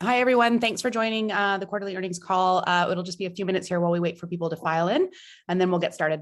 Hi, everyone. Thanks for joining the quarterly earnings call. It'll just be a few minutes here while we wait for people to file in, and then we'll get started.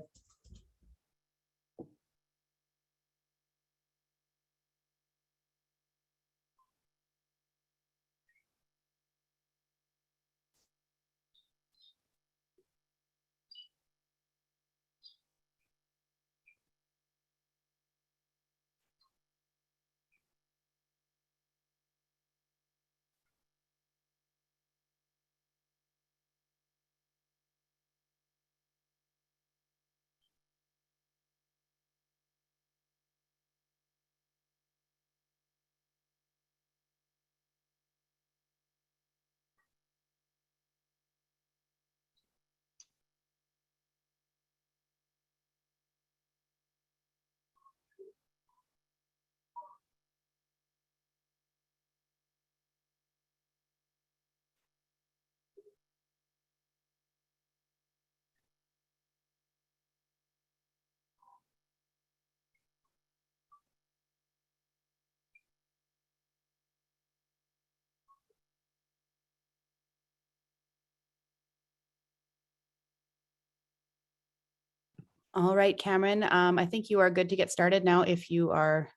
All right, Cameron, I think you are good to get started now if you're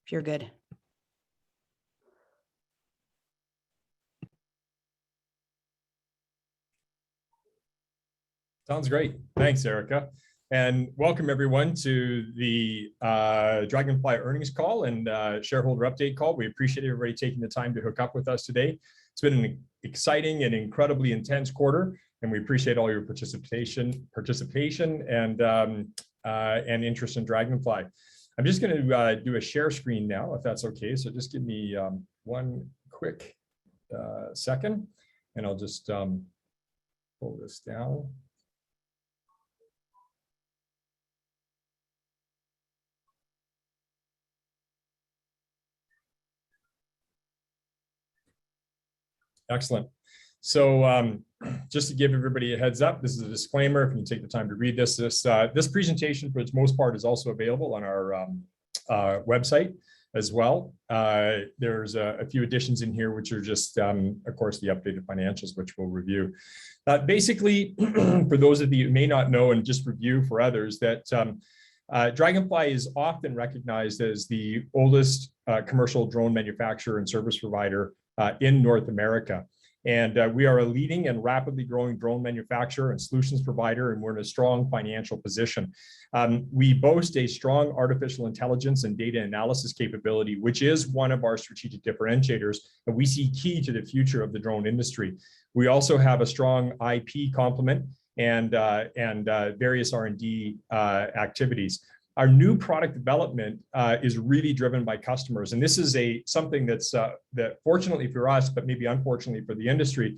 good. Sounds great. Thanks, Erica. And welcome everyone to the Draganfly earnings call and shareholder update call. We appreciate everybody taking the time to hook up with us today. It's been an exciting and incredibly intense quarter, and we appreciate all your participation and interest in Draganfly. I'm just going to do a share screen now, if that's okay. So just give me one quick second, and I'll just pull this down. Excellent. So just to give everybody a heads up, this is a disclaimer. If you take the time to read this, this presentation for its most part is also available on our website as well. There's a few additions in here, which are just, of course, the updated financials, which we'll review. Basically, for those of you who may not know, and just review for others, that Draganfly is often recognized as the oldest commercial drone manufacturer and service provider in North America. And we are a leading and rapidly growing drone manufacturer and solutions provider, and we're in a strong financial position. We boast a strong artificial intelligence and data analysis capability, which is one of our strategic differentiators, and we see key to the future of the drone industry. We also have a strong IP complement and various R&D activities. Our new product development is really driven by customers, and this is something that's that fortunately for us, but maybe unfortunately for the industry,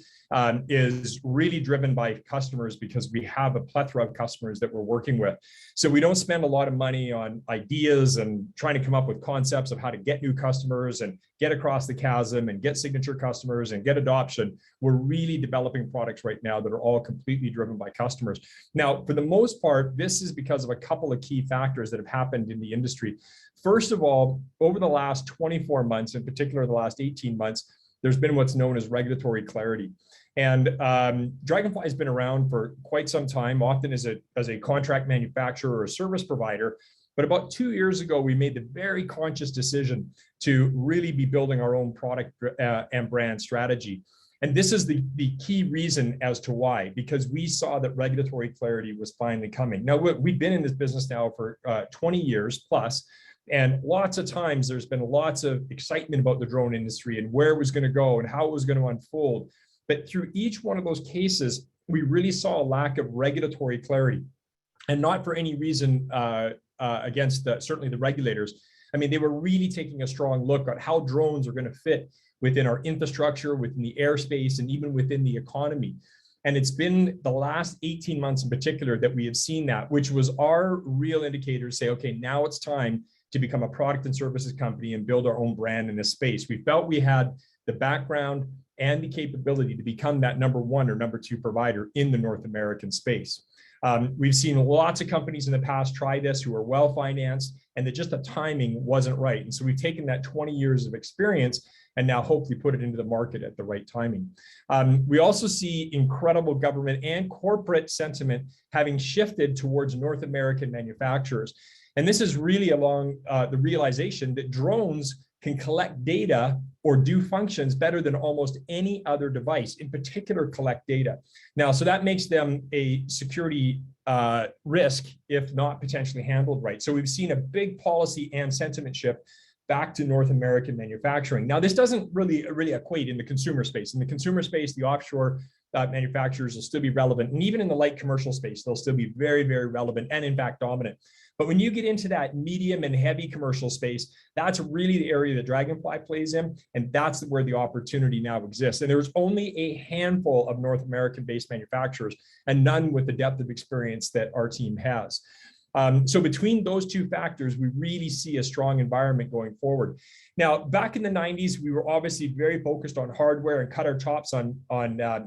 is really driven by customers, because we have a plethora of customers that we're working with. So we don't spend a lot of money on ideas and trying to come up with concepts of how to get new customers and get across the chasm and get signature customers and get adoption. We're really developing products right now that are all completely driven by customers. Now, for the most part, this is because of a couple of key factors that have happened in the industry. First of all, over the last 24 months, in particular the last 18 months, there's been what's known as regulatory clarity. And Draganfly has been around for quite some time, often as a contract manufacturer or a service provider. But about 2 years ago, we made the very conscious decision to really be building our own product and brand strategy. And this is the key reason as to why, because we saw that regulatory clarity was finally coming. Now, we've been in this business now for 20 years plus, and lots of times there's been lots of excitement about the drone industry and where it was going to go and how it was going to unfold. But through each one of those cases, we really saw a lack of regulatory clarity, and not for any reason against certainly the regulators. I mean, they were really taking a strong look at how drones are going to fit within our infrastructure, within the airspace, and even within the economy. And it's been the last 18 months in particular that we have seen that, which was our real indicator to say, okay, now it's time to become a product and services company and build our own brand in this space. We felt we had the background and the capability to become that number one or number two provider in the North American space. We've seen lots of companies in the past try this who are well-financed and that just the timing wasn't right. And so we've taken that 20 years of experience and now hopefully put it into the market at the right timing. We also see incredible government and corporate sentiment having shifted towards North American manufacturers. And this is really along the realization that drones can collect data or do functions better than almost any other device, in particular collect data. Now, so that makes them a security risk if not potentially handled right. So we've seen a big policy and sentiment shift back to North American manufacturing. Now, this doesn't really equate in the consumer space. In the consumer space, the offshore manufacturers will still be relevant. And even in the light commercial space, they'll still be very, very relevant and in fact dominant. But when you get into that medium and heavy commercial space, that's really the area that Draganfly plays in. And that's where the opportunity now exists. And there's only a handful of North American-based manufacturers and none with the depth of experience that our team has. So between those two factors, we really see a strong environment going forward. Now, back in the 90s, we were obviously very focused on hardware and cut our chops on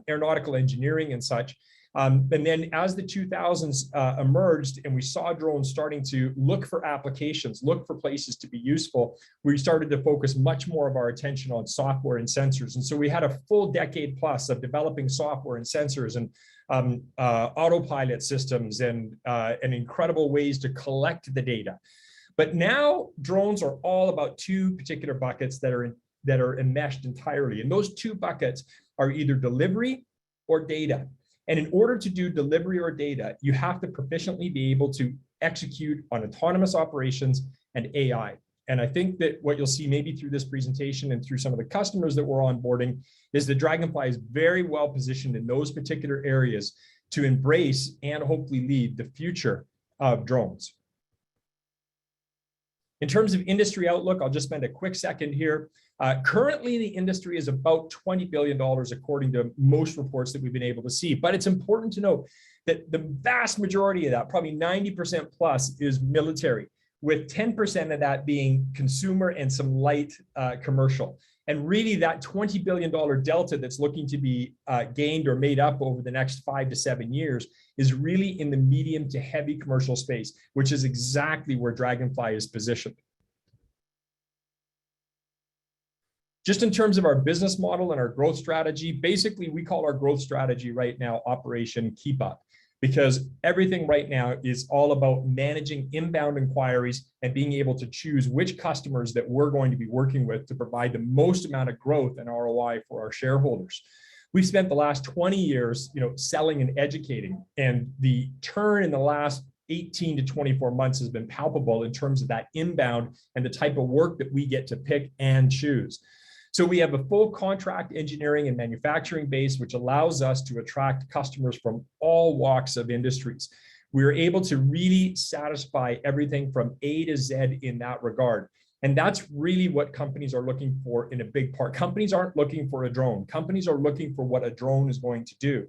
aeronautical engineering and such. And then as the 2000s emerged and we saw drones starting to look for applications, look for places to be useful, we started to focus much more of our attention on software and sensors. And so we had a full decade plus of developing software and sensors and autopilot systems and incredible ways to collect the data. But now drones are all about two particular buckets that are enmeshed entirely. And those two buckets are either delivery or data. And in order to do delivery or data, you have to proficiently be able to execute on autonomous operations and AI. And I think that what you'll see maybe through this presentation and through some of the customers that we're onboarding is that Draganfly is very well positioned in those particular areas to embrace and hopefully lead the future of drones. In terms of industry outlook, I'll just spend a quick second here. Currently, the industry is about $20 billion, according to most reports that we've been able to see. But it's important to note that the vast majority of that, probably 90% plus, is military, with 10% of that being consumer and some light commercial. And really that $20 billion delta that's looking to be gained or made up over the next 5 to 7 years is really in the medium to heavy commercial space, which is exactly where Draganfly is positioned. Just in terms of our business model and our growth strategy, basically we call our growth strategy right now Operation Keep Up, because everything right now is all about managing inbound inquiries and being able to choose which customers that we're going to be working with to provide the most amount of growth and ROI for our shareholders. We've spent the last 20 years, selling and educating, and the turn in the last 18 to 24 months has been palpable in terms of that inbound and the type of work that we get to pick and choose. So we have a full contract engineering and manufacturing base, which allows us to attract customers from all walks of industries. We are able to really satisfy everything from A to Z in that regard. And that's really what companies are looking for in a big part. Companies aren't looking for a drone. Companies are looking for what a drone is going to do.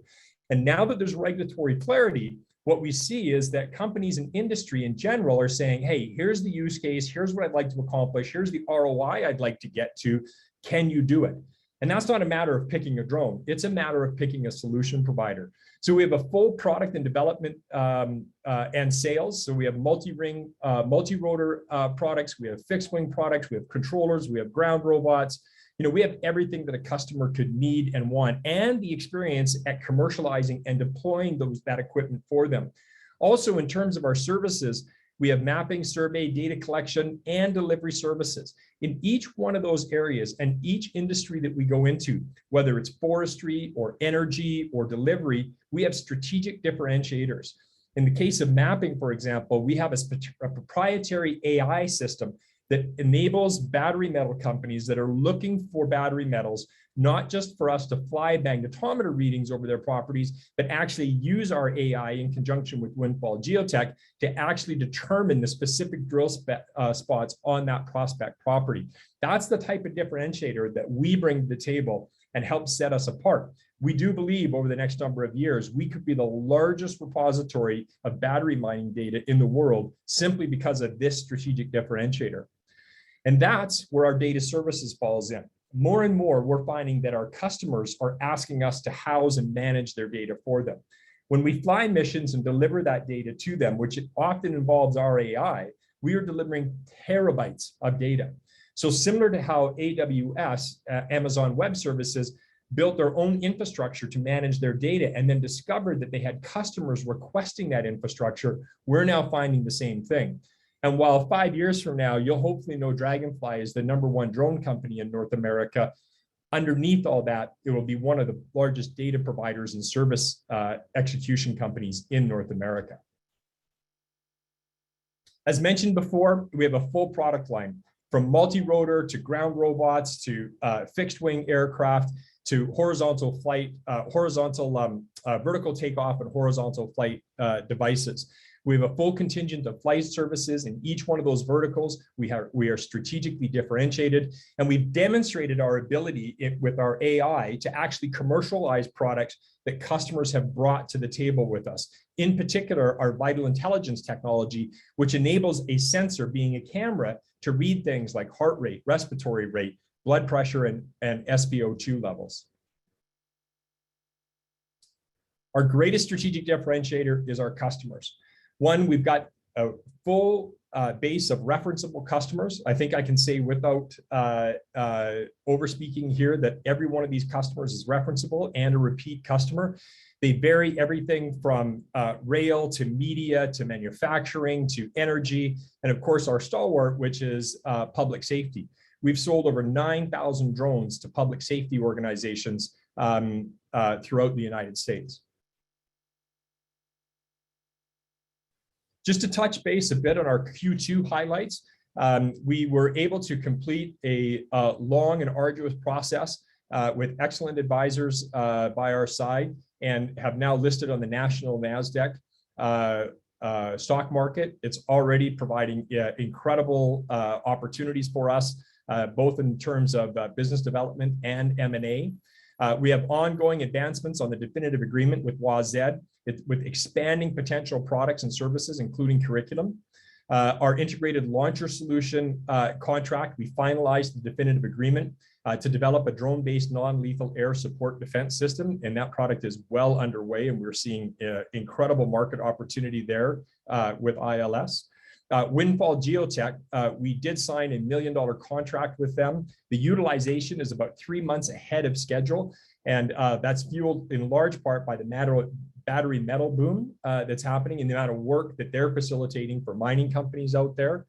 And now that there's regulatory clarity, what we see is that companies and industry in general are saying, hey, here's the use case, here's what I'd like to accomplish, here's the ROI I'd like to get to. Can you do it? And that's not a matter of picking a drone. It's a matter of picking a solution provider. So we have a full product and development and sales. So we have multi-ring, multi-rotor products. We have fixed wing products. We have controllers. We have ground robots. We have everything that a customer could need and want, and the experience at commercializing and deploying that equipment for them. Also, in terms of our services, we have mapping, survey, data collection, and delivery services. In each one of those areas and each industry that we go into, whether it's forestry or energy or delivery, we have strategic differentiators. In the case of mapping, for example, we have a proprietary AI system that enables battery metal companies that are looking for battery metals, not just for us to fly magnetometer readings over their properties, but actually use our AI in conjunction with Windfall Geotech to actually determine the specific drill spots on that prospect property. That's the type of differentiator that we bring to the table and help set us apart. We do believe over the next number of years, we could be the largest repository of battery mining data in the world simply because of this strategic differentiator. And that's where our data services falls in. More and more, we're finding that our customers are asking us to house and manage their data for them. When we fly missions and deliver that data to them, which often involves our AI, we are delivering terabytes of data. So similar to how AWS, Amazon Web Services, built their own infrastructure to manage their data and then discovered that they had customers requesting that infrastructure, we're now finding the same thing. And while 5 years from now, you'll hopefully know Draganfly is the #1 drone company in North America, underneath all that, it will be one of the largest data providers and service execution companies in North America. As mentioned before, we have a full product line, from multi-rotor to ground robots to fixed wing aircraft to horizontal flight, vertical takeoff and horizontal flight devices. We have a full contingent of flight services in each one of those verticals. We are strategically differentiated, and we've demonstrated our ability with our AI to actually commercialize products that customers have brought to the table with us. In particular, our vital intelligence technology, which enables a sensor, being a camera, to read things like heart rate, respiratory rate, blood pressure, and SpO2 levels. Our greatest strategic differentiator is our customers. One, we've got a full base of referenceable customers. I think I can say without overspeaking here that every one of these customers is referenceable and a repeat customer. They vary everything from rail to media to manufacturing to energy, and of course our stalwart, which is public safety. We've sold over 9,000 drones to public safety organizations throughout the United States. Just to touch base a bit on our Q2 highlights, we were able to complete a long and arduous process with excellent advisors by our side, and have now listed on the national NASDAQ stock market. It's already providing incredible opportunities for us, both in terms of business development and M&A. We have ongoing advancements on the definitive agreement with WAZ, with expanding potential products and services, including curriculum. Our integrated launcher solution contract, we finalized the definitive agreement to develop a drone-based non-lethal air support defense system, and that product is well underway, and we're seeing incredible market opportunity there with ILS. Windfall Geotech, we did sign a $1 million contract with them. The utilization is about 3 months ahead of schedule, and that's fueled in large part by the battery metal boom that's happening and the amount of work that they're facilitating for mining companies out there.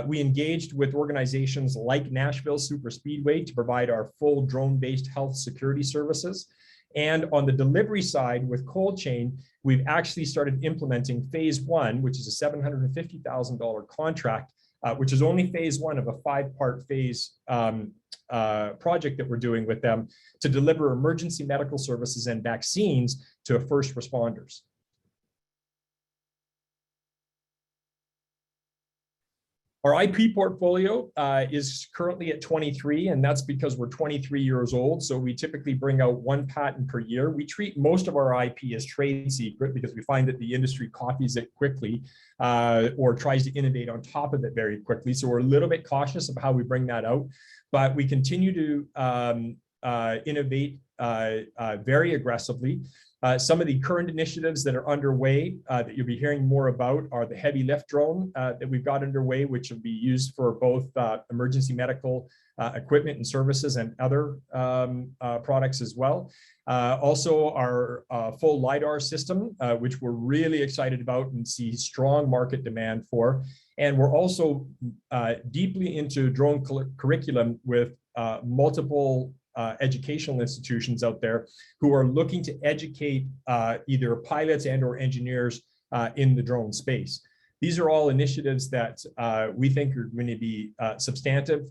We engaged with organizations like Nashville Super Speedway to provide our full drone-based health security services. And on the delivery side with Cold Chain, we've actually started implementing phase 1, which is a $750,000 contract, which is only phase 1 of a 5-part phase project that we're doing with them to deliver emergency medical services and vaccines to first responders. Our IP portfolio is currently at 23, and that's because we're 23 years old. So we typically bring out 1 patent per year. We treat most of our IP as trade secret because we find that the industry copies it quickly or tries to innovate on top of it very quickly. So we're a little bit cautious of how we bring that out, but we continue to innovate very aggressively. Some of the current initiatives that are underway that you'll be hearing more about are the heavy lift drone that we've got underway, which will be used for both emergency medical equipment and services and other products as well. Also our full LiDAR system, which we're really excited about and see strong market demand for. And we're also deeply into drone curriculum with multiple educational institutions out there who are looking to educate either pilots and or engineers in the drone space. These are all initiatives that we think are going to be substantive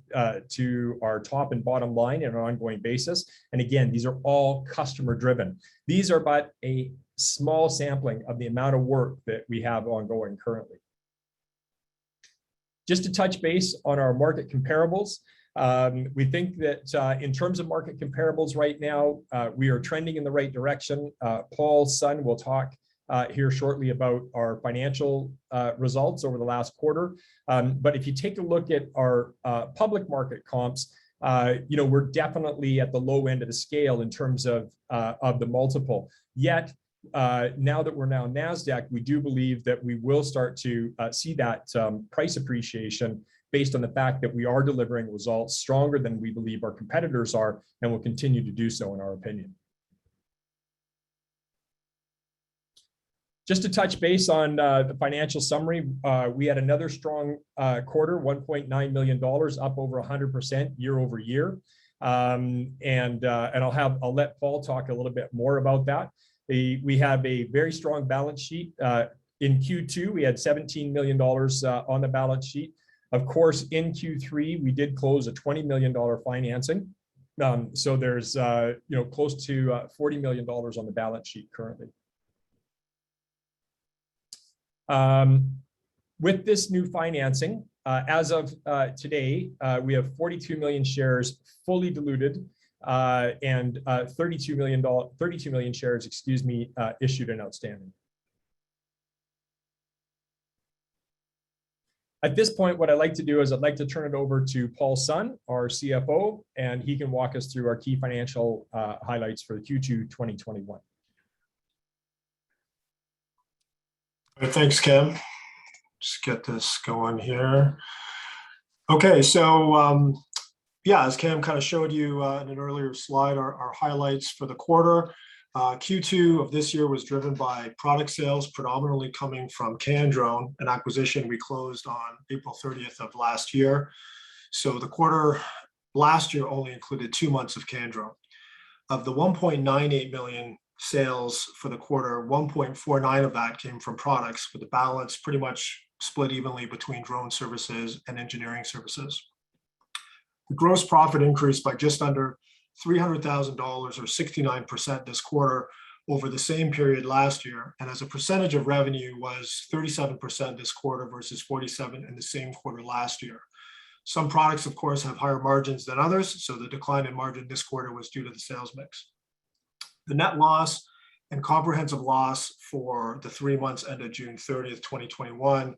to our top and bottom line on an ongoing basis. And again, these are all customer driven. These are but a small sampling of the amount of work that we have ongoing currently. Just to touch base on our market comparables, we think that in terms of market comparables right now, we are trending in the right direction. Paul Sun will talk here shortly about our financial results over the last quarter. But if you take a look at our public market comps, we're definitely at the low end of the scale in terms of the multiple. Yet, now that we're now NASDAQ, we do believe that we will start to see that price appreciation based on the fact that we are delivering results stronger than we believe our competitors are, and will continue to do so in our opinion. Just to touch base on the financial summary, we had another strong quarter, $1.9 million, up over 100% year over year. And I'll let Paul talk a little bit more about that. We have a very strong balance sheet. In Q2, we had $17 million on the balance sheet. Of course, in Q3, we did close a $20 million financing. So there's close to $40 million on the balance sheet currently. With this new financing, as of today, we have 42 million shares fully diluted and 32 million shares, issued and outstanding. At this point, what I'd like to do is I'd like to turn it over to Paul Sun, our CFO, and he can walk us through our key financial highlights for Q2 2021. All right, thanks, Cam. Just get this going here. Okay, so yeah, as Cam kind of showed you in an earlier slide, our highlights for the quarter. Q2 of this year was driven by product sales, predominantly coming from CanDrone, an acquisition we closed on April 30th of last year. So the quarter last year only included 2 months of CanDrone. Of the 1.98 million sales for the quarter, 1.49 of that came from products, with the balance pretty much split evenly between drone services and engineering services. The gross profit increased by just under $300,000 or 69% this quarter over the same period last year, and as a percentage of revenue was 37% this quarter versus 47% in the same quarter last year. Some products, of course, have higher margins than others, so the decline in margin this quarter was due to the sales mix. The net loss and comprehensive loss for the 3 months ended June 30th, 2021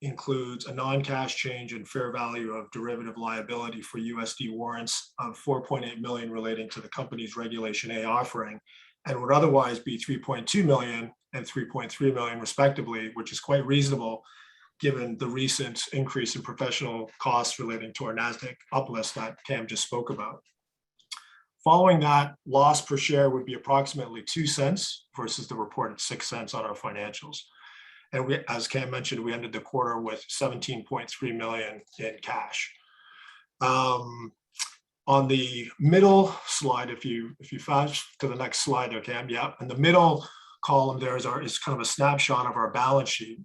includes a non-cash change in fair value of derivative liability for USD warrants of $4.8 million relating to the company's Regulation A offering, and would otherwise be $3.2 million and $3.3 million respectively, which is quite reasonable given the recent increase in professional costs relating to our NASDAQ uplist that Cam just spoke about. Following that, loss per share would be approximately 2 cents versus the reported 6 cents on our financials. And we, as Cam mentioned, we ended the quarter with $17.3 million in cash. On the middle slide, if you flash to the next slide there, Cam, yeah, in the middle column there is kind of a snapshot of our balance sheet.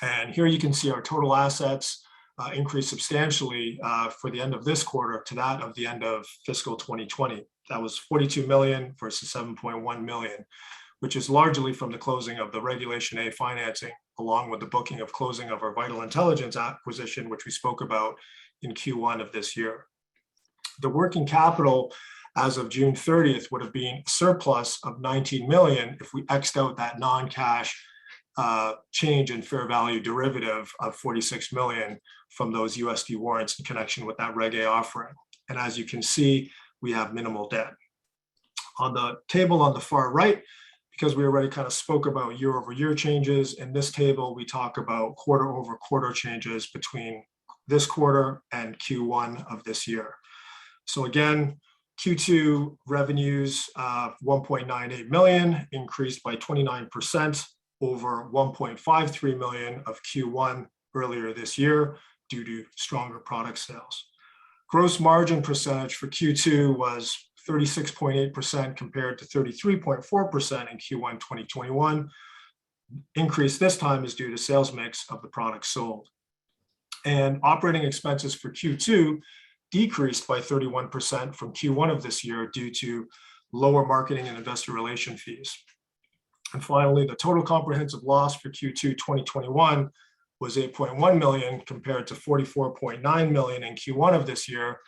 And here you can see our total assets increased substantially for the end of this quarter to that of the end of fiscal 2020. That was 42 million versus 7.1 million, which is largely from the closing of the Regulation A financing, along with the booking of closing of our Vital Intelligence acquisition, which we spoke about in Q1 of this year. The working capital as of June 30th would have been a surplus of 19 million if we X'd out that non-cash change in fair value derivative of 46 million from those USD warrants in connection with that Reg A offering. And as you can see, we have minimal debt. On the table on the far right, because we already kind of spoke about year-over-year changes, in this table we talk about quarter-over-quarter changes between this quarter and Q1 of this year. So again, Q2 revenues of 1.98 million increased by 29% over 1.53 million of Q1 earlier this year due to stronger product sales. Gross margin percentage for Q2 was 36.8% compared to 33.4% in Q1 2021. Increase this time is due to sales mix of the products sold. And operating expenses for Q2 decreased by 31% from Q1 of this year due to lower marketing and investor relation fees. And finally, the total comprehensive loss for Q2 2021 was 8.1 million compared to 44.9 million in Q1 of this year.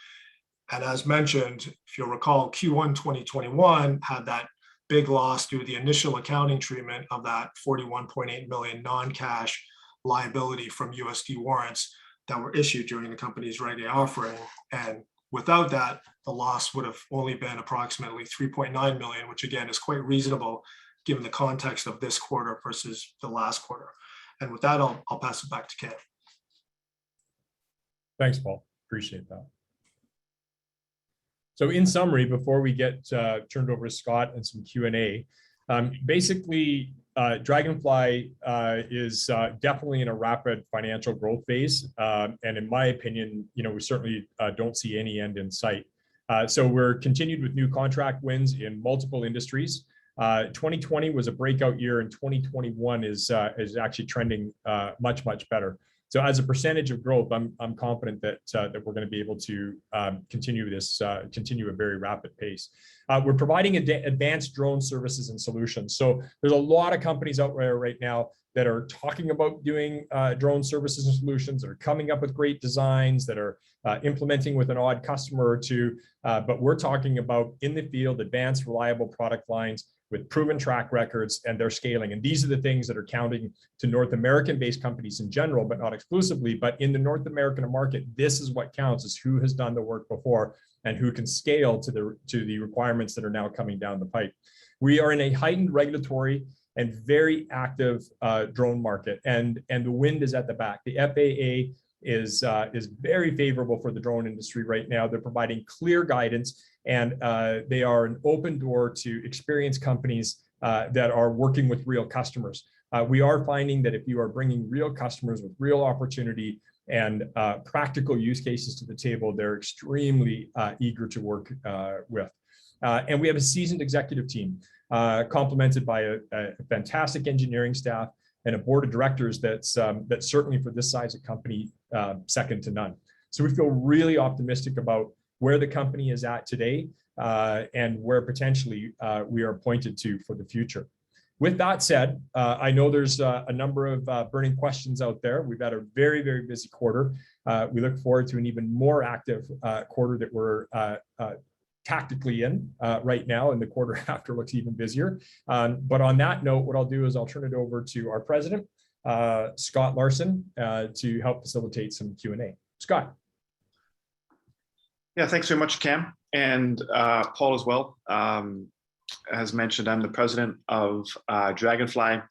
And as mentioned, if you'll recall, Q1 2021 had that big loss due to the initial accounting treatment of that 41.8 million non-cash liability from USD warrants that were issued during the company's Reg A offering. And without that, the loss would have only been approximately 3.9 million, which again is quite reasonable given the context of this quarter versus the last quarter. And with that, I'll pass it back to Ken. Thanks, Paul. Appreciate that. So in summary, before we get turned over to Scott and some Q&A, basically, Draganfly is definitely in a rapid financial growth phase. And in my opinion, we certainly don't see any end in sight. So we're continued with new contract wins in multiple industries. 2020 was a breakout year, and 2021 is actually trending much better. So as a percentage of growth, I'm confident that we're going to be able to continue a very rapid pace. We're providing advanced drone services and solutions. So there's a lot of companies out there right now that are talking about doing drone services and solutions, that are coming up with great designs, that are implementing with an odd customer or two. But we're talking about in the field, advanced, reliable product lines with proven track records, and they're scaling. And these are the things that are counting to North American-based companies in general, but not exclusively. But in the North American market, this is what counts, is who has done the work before and who can scale to the requirements that are now coming down the pipe. We are in a heightened regulatory and very active drone market, and the wind is at the back. The FAA is very favorable for the drone industry right now. They're providing clear guidance, and they are an open door to experienced companies that are working with real customers. We are finding that if you are bringing real customers with real opportunity and practical use cases to the table, they're extremely eager to work with. And we have a seasoned executive team complemented by a fantastic engineering staff and a board of directors that's certainly for this size of company, second to none. So we feel really optimistic about where the company is at today and where potentially we are pointed to for the future. With that said, I know there's a number of burning questions out there. We've had a very busy quarter. We look forward to an even more active quarter that we're tactically in right now, and the quarter after looks even busier. But on that note, what I'll do is I'll turn it over to our president, Scott Larson, to help facilitate some Q&A. Scott. Yeah, thanks very much, Cam, and Paul as well. As mentioned, I'm the president of Draganfly,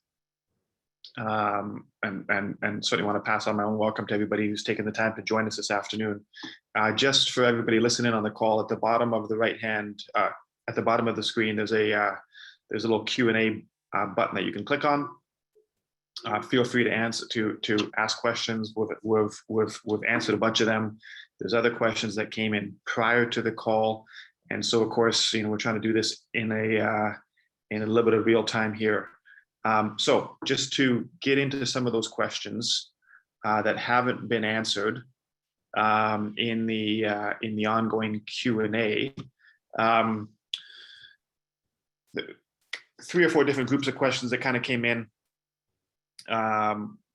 and certainly want to pass on my own welcome to everybody who's taken the time to join us this afternoon. Just for everybody listening on the call, at the bottom of the right hand, at the bottom of the screen, there's a little Q&A button that you can click on. Feel free to ask questions. We've answered a bunch of them. There's other questions that came in prior to the call, and so of course, we're trying to do this in a little bit of real time here. So just to get into some of those questions that haven't been answered in the ongoing Q&A, 3 or 4 different groups of questions that kind of came in.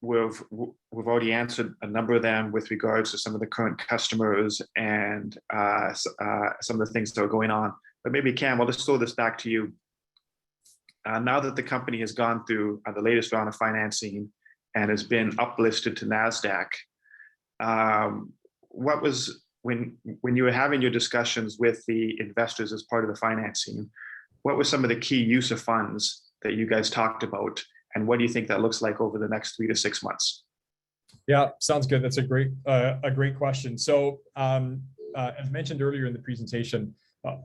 We've already answered a number of them with regards to some of the current customers and some of the things that are going on. But maybe, Cam, I'll just throw this back to you. Now that the company has gone through the latest round of financing and has been uplisted to NASDAQ, what was, when you were having your discussions with the investors as part of the financing, what were some of the key use of funds that you guys talked about? And what do you think that looks like over the next 3 to 6 months? Yeah, sounds good. That's a great question. So as mentioned earlier in the presentation,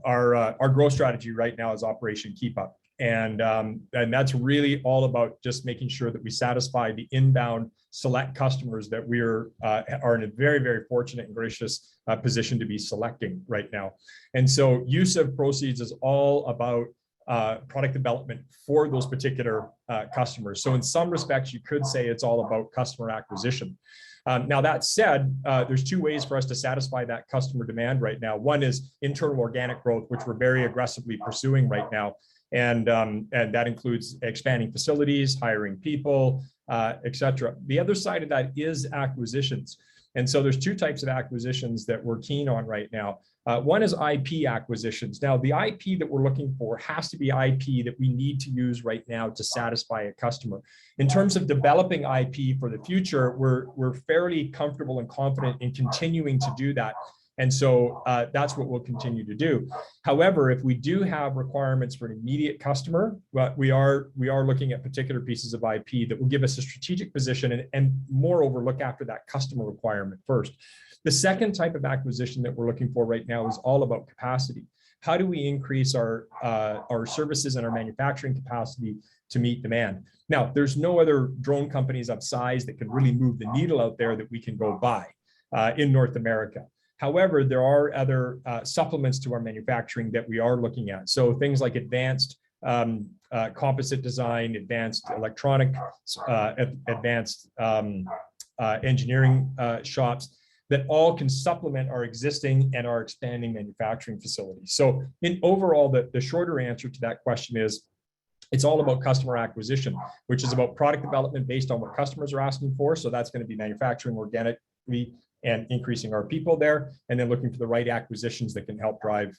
our growth strategy right now is Operation Keep Up. And that's really all about just making sure that we satisfy the inbound select customers that we are in a very fortunate and gracious position to be selecting right now. And so use of proceeds is all about product development for those particular customers. So in some respects, you could say it's all about customer acquisition. Now that said, there's 2 ways for us to satisfy that customer demand right now. One is internal organic growth, which we're very aggressively pursuing right now. And that includes expanding facilities, hiring people, etc. The other side of that is acquisitions. And so there's 2 types of acquisitions that we're keen on right now. One is IP acquisitions. Now, the IP that we're looking for has to be IP that we need to use right now to satisfy a customer. In terms of developing IP for the future, we're fairly comfortable and confident in continuing to do that. And so that's what we'll continue to do. However, if we do have requirements for an immediate customer, but we are looking at particular pieces of IP that will give us a strategic position and moreover, look after that customer requirement first. The second type of acquisition that we're looking for right now is all about capacity. How do we increase our services and our manufacturing capacity to meet demand? Now, there's no other drone companies of size that can really move the needle out there that we can go buy in North America. However, there are other supplements to our manufacturing that we are looking at. So things like advanced composite design, advanced electronic, advanced engineering shops that all can supplement our existing and our expanding manufacturing facilities. So in overall, the shorter answer to that question is, it's all about customer acquisition, which is about product development based on what customers are asking for. So that's going to be manufacturing organically and increasing our people there, and then looking for the right acquisitions that can help drive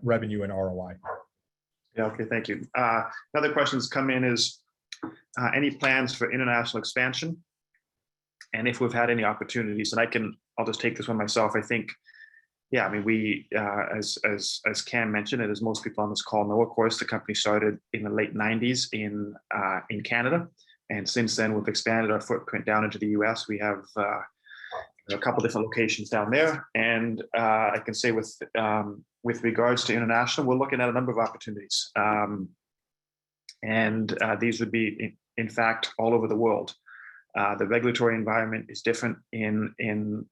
revenue and ROI. Yeah, okay, thank you. Another question that's come in is, any plans for international expansion? And if we've had any opportunities, and I'll just take this one myself. I think, yeah, I mean, we, as Cam mentioned, and as most people on this call know, of course, the company started in the late 90s in Canada. And since then, we've expanded our footprint down into the US. We have a couple different locations down there. And I can say with regards to international, we're looking at a number of opportunities. And these would be, in fact, all over the world. The regulatory environment is different in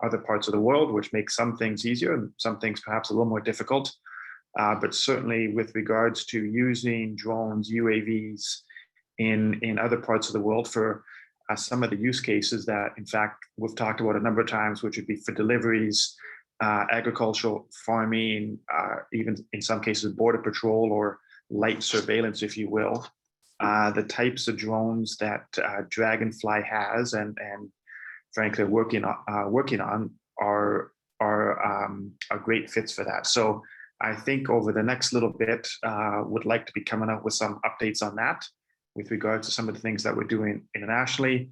other parts of the world, which makes some things easier and some things perhaps a little more difficult. But certainly with regards to using drones, UAVs in other parts of the world for some of the use cases that, in fact, we've talked about a number of times, which would be for deliveries, agricultural, farming, even in some cases, border patrol or light surveillance, if you will. The types of drones that Draganfly has and frankly working on are great fits for that. So I think over the next little bit, would like to be coming up with some updates on that with regards to some of the things that we're doing internationally,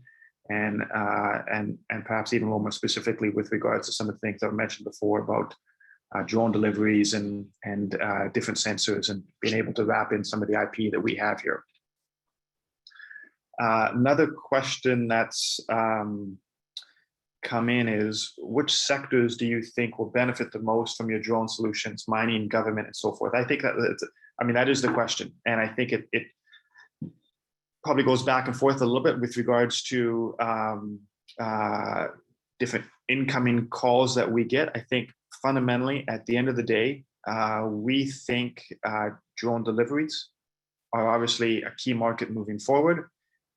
and perhaps even a little more specifically with regards to some of the things that I mentioned before about drone deliveries and different sensors and being able to wrap in some of the IP that we have here. Another question that's come in is, which sectors do you think will benefit the most from your drone solutions, mining, government, and so forth? I think that is the question. And I think it probably goes back and forth a little bit with regards to different incoming calls that we get. I think fundamentally, at the end of the day, we think drone deliveries are obviously a key market moving forward.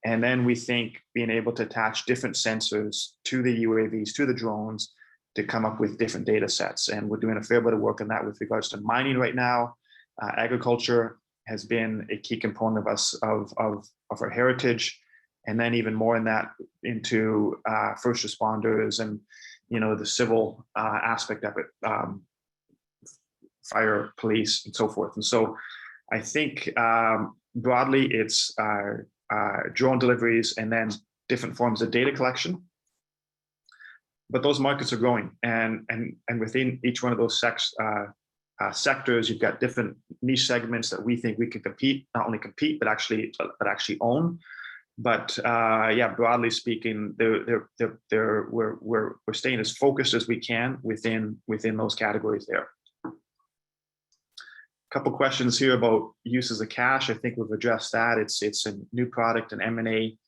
And then we think being able to attach different sensors to the UAVs, to the drones, to come up with different data sets. And we're doing a fair bit of work on that with regards to mining right now. Agriculture has been a key component of our heritage. And then even more in that into first responders and, the civil aspect of it, fire, police, and so forth. And so I think broadly it's drone deliveries and then different forms of data collection. But those markets are growing, and within each one of those sectors, you've got different niche segments that we think we can not only compete, but actually own. But yeah, broadly speaking, we're staying as focused as we can within those categories there. Couple questions here about uses of cash. I think we've addressed that. It's a new product and M&A.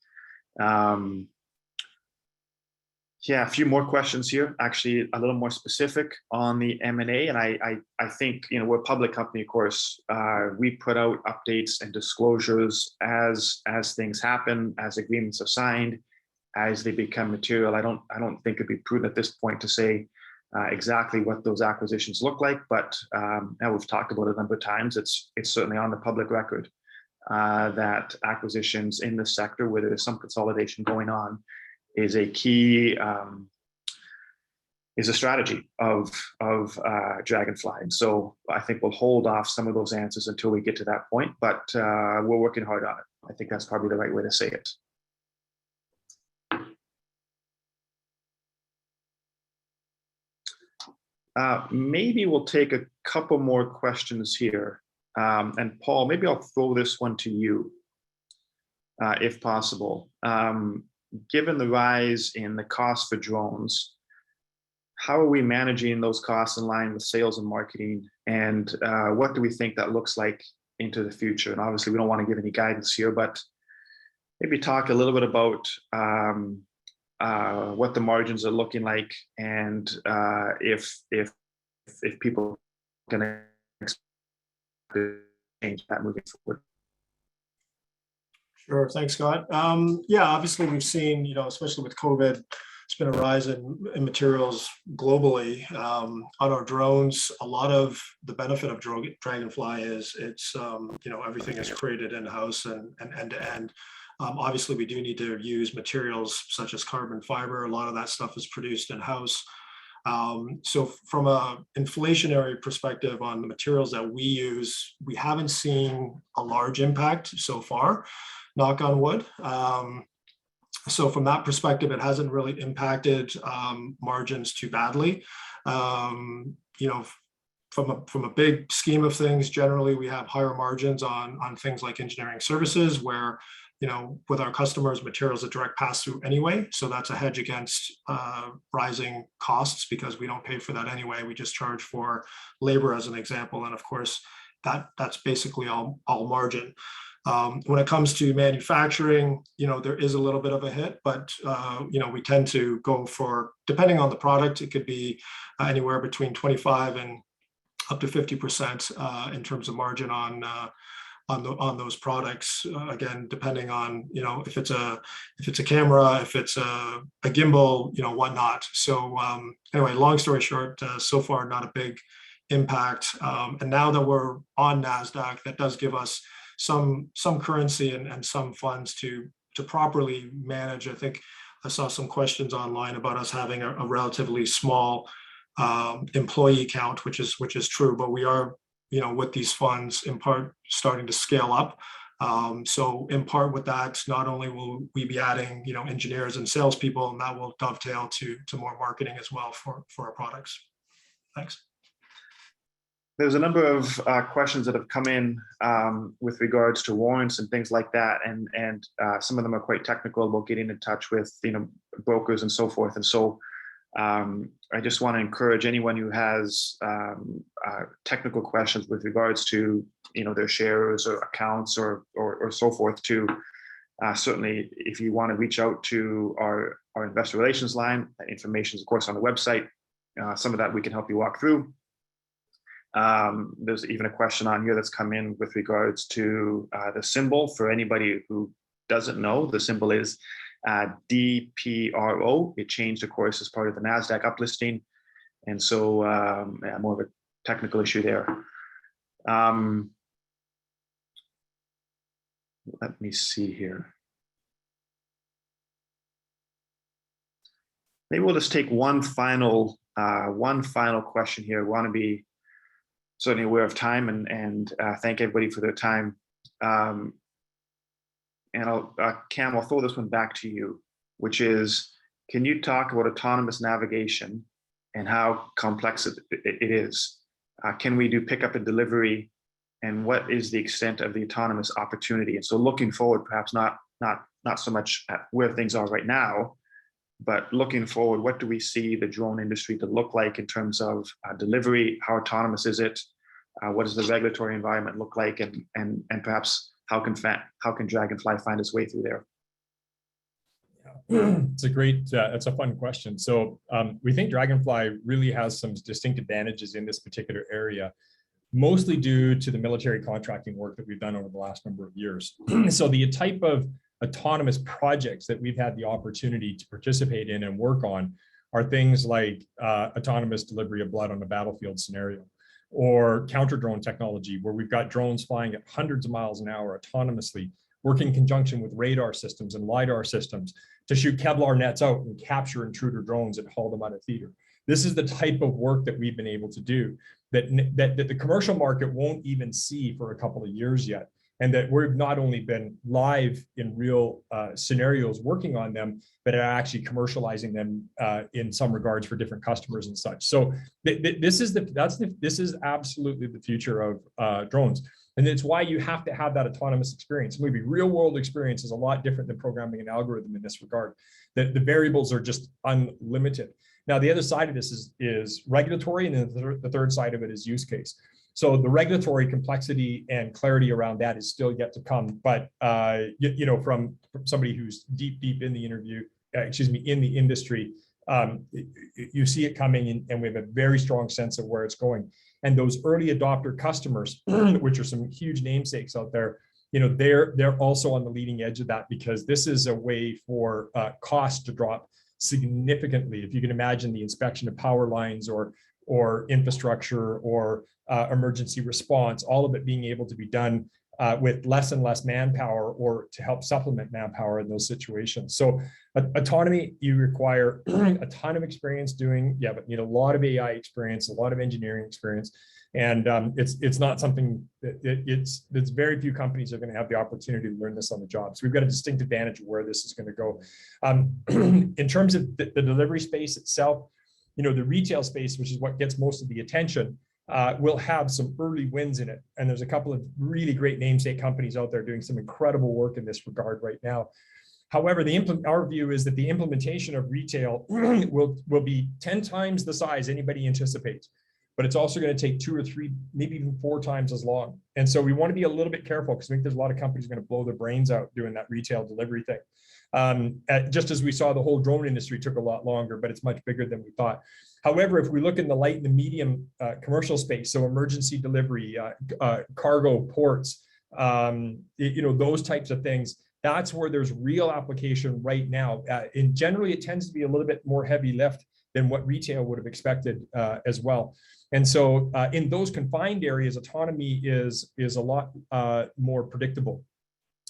Yeah, a few more questions here, actually a little more specific on the M&A. And I think, we're a public company, of course. We put out updates and disclosures as things happen, as agreements are signed, as they become material. I don't think it'd be prudent at this point to say exactly what those acquisitions look like, but now we've talked about it a number of times. It's certainly on the public record that acquisitions in this sector, where there's some consolidation going on, is a key is a strategy of Draganfly. And so I think we'll hold off some of those answers until we get to that point, but we're working hard on it. I think that's probably the right way to say it. Maybe we'll take a couple more questions here. And Paul, maybe I'll throw this one to you, if possible. Given the rise in the cost for drones, how are we managing those costs in line with sales and marketing? And what do we think that looks like into the future? And obviously we don't want to give any guidance here, but maybe talk a little bit about what the margins are looking like, and if people are going to change that moving forward. Sure. Thanks, Scott. Yeah, obviously we've seen, especially with COVID, it's been a rise in materials globally. On our drones, a lot of the benefit of Draganfly is it's, everything is created in-house and end-to-end. Obviously, we do need to use materials such as carbon fiber. A lot of that stuff is produced in-house. So from an inflationary perspective on the materials that we use, we haven't seen a large impact so far, knock on wood. So from that perspective, it hasn't really impacted margins too badly. From a big scheme of things, generally we have higher margins on things like engineering services, where with our customers, materials are direct pass through anyway. So that's a hedge against rising costs, because we don't pay for that anyway. We just charge for labor as an example. And of course, that's basically all margin. When it comes to manufacturing, there is a little bit of a hit, but we tend to go for, depending on the product, it could be anywhere between 25 and up to 50% in terms of margin on those products. Again, depending on if it's a camera, if it's a gimbal, whatnot. So anyway, long story short, so far not a big impact. And now that we're on NASDAQ, that does give us some currency and some funds to properly manage. I think I saw some questions online about us having a relatively small employee count, which is true, but we are with these funds in part starting to scale up. So in part with that, not only will we be adding engineers and salespeople, and that will dovetail to more marketing as well for our products. Thanks. There's a number of questions that have come in with regards to warrants and things like that, and some of them are quite technical about getting in touch with brokers and so forth. And so I just want to encourage anyone who has technical questions with regards to their shares or accounts or so forth to certainly, if you want to reach out to our investor relations line, that information is of course on the website. Some of that we can help you walk through. There's even a question on here that's come in with regards to the symbol. For anybody who doesn't know, the symbol is DPRO. It changed, of course, as part of the NASDAQ uplisting. And so more of a technical issue there. Let me see here. Maybe we'll just take one final question here. We want to be certainly aware of time and thank everybody for their time. And Cam, I'll throw this one back to you, which is, can you talk about autonomous navigation and how complex it is? Can we do pickup and delivery, and what is the extent of the autonomous opportunity? And so looking forward, perhaps not so much at where things are right now, but looking forward, what do we see the drone industry to look like in terms of delivery? How autonomous is it? What does the regulatory environment look like? And perhaps how can Draganfly find its way through there? It's a fun question. So we think Draganfly really has some distinct advantages in this particular area, mostly due to the military contracting work that we've done over the last number of years. So the type of autonomous projects that we've had the opportunity to participate in and work on are things like autonomous delivery of blood on a battlefield scenario, or counter drone technology, where we've got drones flying at hundreds of miles an hour autonomously, working in conjunction with radar systems and LiDAR systems to shoot Kevlar nets out and capture intruder drones and haul them out of theater. This is the type of work that we've been able to do that the commercial market won't even see for a couple of years yet. and that we've not only been live in real scenarios working on them, but are actually commercializing them in some regards for different customers and such. So this is absolutely the future of drones. And it's why you have to have that autonomous experience. Maybe real world experience is a lot different than programming an algorithm in this regard. The variables are just unlimited. Now, the other side of this is regulatory, and then the third side of it is use case. So the regulatory complexity and clarity around that is still yet to come. But from somebody who's deep in the in the industry, you see it coming, and we have a very strong sense of where it's going. And those early adopter customers, which are some huge namesakes out there, they're also on the leading edge of that, because this is a way for cost to drop significantly. If you can imagine the inspection of power lines or infrastructure or emergency response, all of it being able to be done with less and less manpower, or to help supplement manpower in those situations. So autonomy, you require a ton of experience doing, but you need a lot of AI experience, a lot of engineering experience. And it's not something that it's very few companies are going to have the opportunity to learn this on the job. So we've got a distinct advantage of where this is going to go. In terms of the delivery space itself, the retail space, which is what gets most of the attention, will have some early wins in it. And there's a couple of really great namesake companies out there doing some incredible work in this regard right now. However, our view is that the implementation of retail will be 10 times the size anybody anticipates, but it's also going to take 2 or 3, maybe even 4 times as long. And so we want to be a little bit careful, because I think there's a lot of companies going to blow their brains out doing that retail delivery thing. Just as we saw the whole drone industry took a lot longer, but it's much bigger than we thought. However, if we look in the light and the medium commercial space, so emergency delivery, cargo ports, those types of things, that's where there's real application right now. And generally, it tends to be a little bit more heavy lift than what retail would have expected as well. And so in those confined areas, autonomy is a lot more predictable,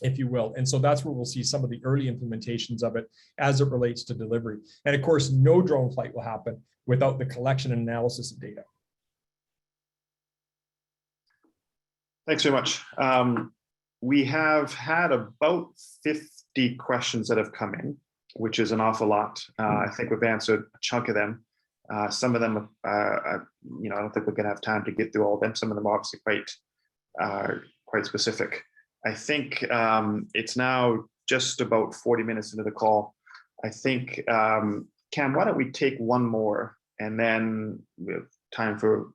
if you will. And so that's where we'll see some of the early implementations of it as it relates to delivery. And of course, no drone flight will happen without the collection and analysis of data. Thanks very much. We have had about 50 questions that have come in, which is an awful lot. I think we've answered a chunk of them. Some of them, I don't think we're going to have time to get through all of them. Some of them are obviously quite specific. I think it's now just about 40 minutes into the call. I think, Cam, why don't we take one more, and then we have time for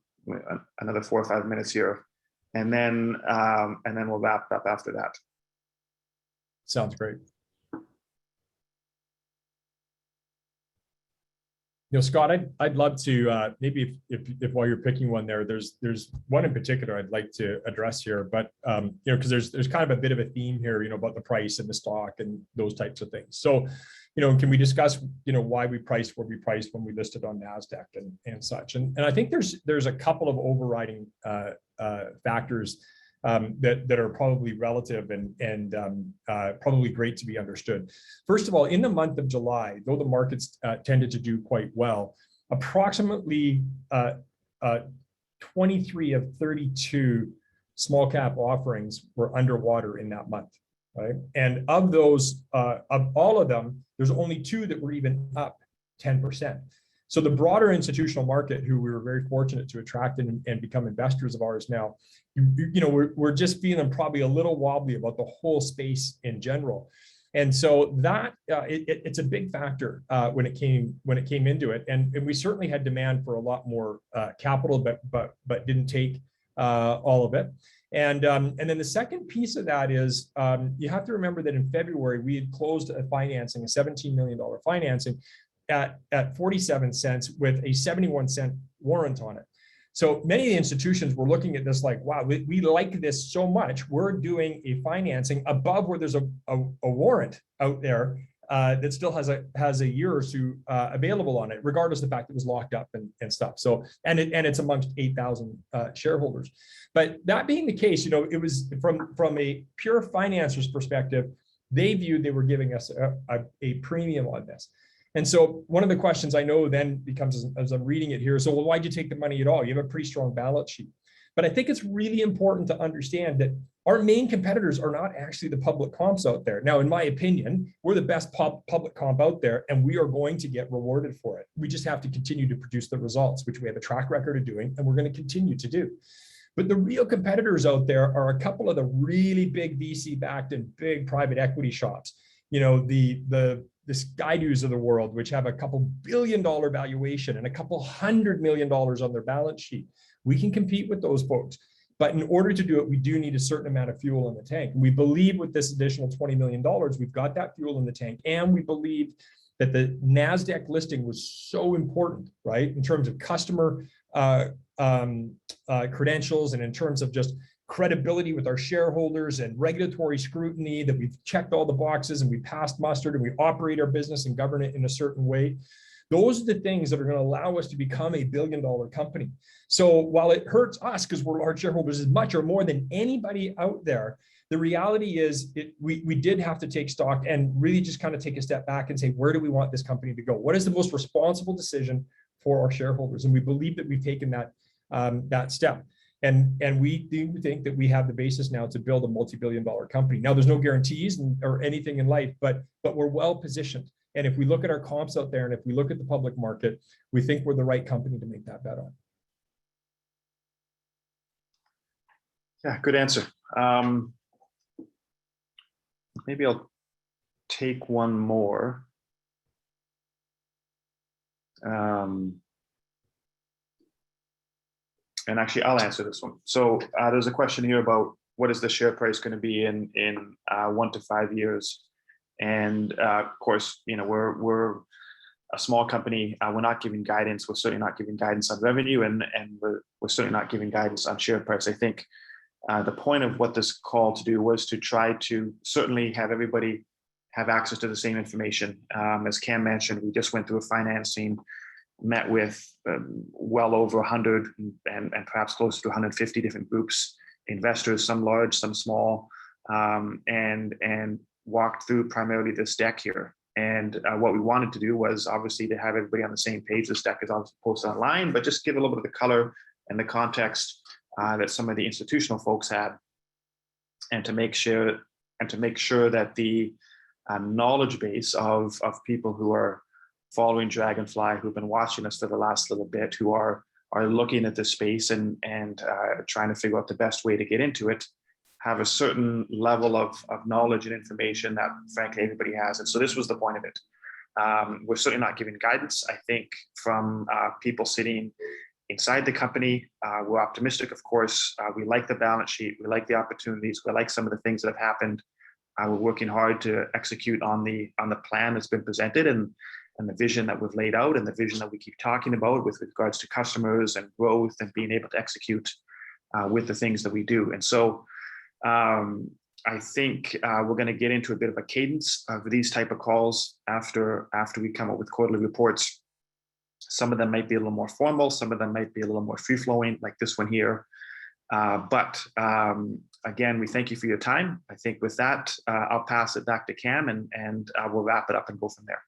another 4 or 5 minutes here, and then we'll wrap up after that. Sounds great. Scott, I'd love to maybe if while you're picking one there's one in particular I'd like to address here, but because there's kind of a bit of a theme here, about the price and the stock and those types of things. So, can we discuss, why we priced what we priced when we listed on NASDAQ and such? And I think there's a couple of overriding factors that are probably relative and probably great to be understood. First of all, in the month of July, though the markets tended to do quite well, approximately 23 of 32 small cap offerings were underwater in that month, right? And of those, of all of them, there's only 2 that were even up 10%. So the broader institutional market, who we were very fortunate to attract and become investors of ours now, we're just feeling probably a little wobbly about the whole space in general. And so that it's a big factor when it came into it, and we certainly had demand for a lot more capital, but didn't take all of it. And then the second piece of that is you have to remember that in February we had closed a financing, a $17 million financing at 47 cents with a 71-cent warrant on it. So many of the institutions were looking at this like, wow, we like this so much. We're doing a financing above where there's a warrant out there that still has a year or 2 available on it, regardless of the fact that it was locked up and stuff. So, and it's amongst 8,000 shareholders. But that being the case, it was from a pure financer's perspective, they viewed they were giving us a premium on this. And so one of the questions I know then becomes, as I'm reading it here, so well, why'd you take the money at all? You have a pretty strong balance sheet. But I think it's really important to understand that Our main competitors are not actually the public comps out there. Now, in my opinion, we're the best public comp out there, and we are going to get rewarded for it. We just have to continue to produce the results, which we have a track record of doing, and we're going to continue to do. But the real competitors out there are a couple of the really big VC-backed and big private equity shops. You know, the Skydoos of the world, which have a couple billion-dollar valuation and a couple $100 million on their balance sheet. We can compete with those folks. But in order to do it, we do need a certain amount of fuel in the tank. We believe with this additional $20 million, we've got that fuel in the tank. And we believe that the NASDAQ listing was so important, right? In terms of customer credentials and in terms of just credibility with our shareholders and regulatory scrutiny, that we've checked all the boxes and we passed mustard and we operate our business and govern it in a certain way. Those are the things that are going to allow us to become a billion-dollar company. So while it hurts us because we're large shareholders as much or more than anybody out there, the reality is we did have to take stock and really just kind of take a step back and say, where do we want this company to go? What is the most responsible decision for our shareholders? And we believe that we've taken that step. And we do think that we have the basis now to build a multi-billion-dollar company. Now, there's no guarantees or anything in life, but we're well positioned. And if we look at our comps out there and if we look at the public market, we think we're the right company to make that bet on. Yeah, good answer. Maybe I'll take one more. And actually, I'll answer this one. So there's a question here about what is the share price going to be in 1 to 5 years. And of course, you know, we're a small company. We're not giving guidance. We're certainly not giving guidance on revenue, and we're certainly not giving guidance on share price. I think the point of what this call to do was to try to certainly have everybody have access to the same information. As Cam mentioned, we just went through a financing, met with well over 100 and perhaps close to 150 different groups, investors, some large, some small, and walked through primarily this deck here. And what we wanted to do was obviously to have everybody on the same page. This deck is obviously posted online, but just give a little bit of the color and the context that some of the institutional folks had, and to make sure that the knowledge base of people who are following Draganfly, who've been watching us for the last little bit, who are looking at this space and trying to figure out the best way to get into it, have a certain level of knowledge and information that frankly everybody has. And so this was the point of it. We're certainly not giving guidance. I think from people sitting inside the company, we're optimistic, of course. We like the balance sheet. We like the opportunities. We like some of the things that have happened. We're working hard to execute on the plan that's been presented and the vision that we've laid out and the vision that we keep talking about with regards to customers and growth and being able to execute with the things that we do. And so I think we're going to get into a bit of a cadence of these type of calls after we come up with quarterly reports. Some of them might be a little more formal. Some of them might be a little more free-flowing, like this one here. But again, we thank you for your time. I think with that, I'll pass it back to Cam and we'll wrap it up and go from there.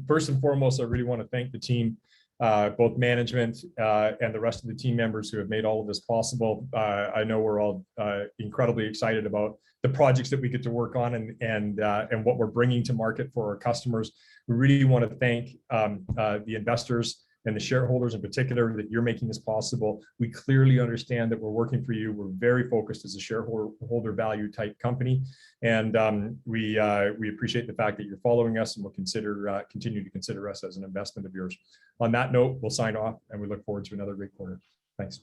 First and foremost, I really want to thank the team, both management and the rest of the team members who have made all of this possible. I know we're all incredibly excited about the projects that we get to work on and what we're bringing to market for our customers. We really want to thank the investors and the shareholders in particular that you're making this possible. We clearly understand that we're working for you. We're very focused as a shareholder value type company. And we appreciate the fact that you're following us and will continue to consider us as an investment of yours. On that note, we'll sign off and we look forward to another great quarter. Thanks.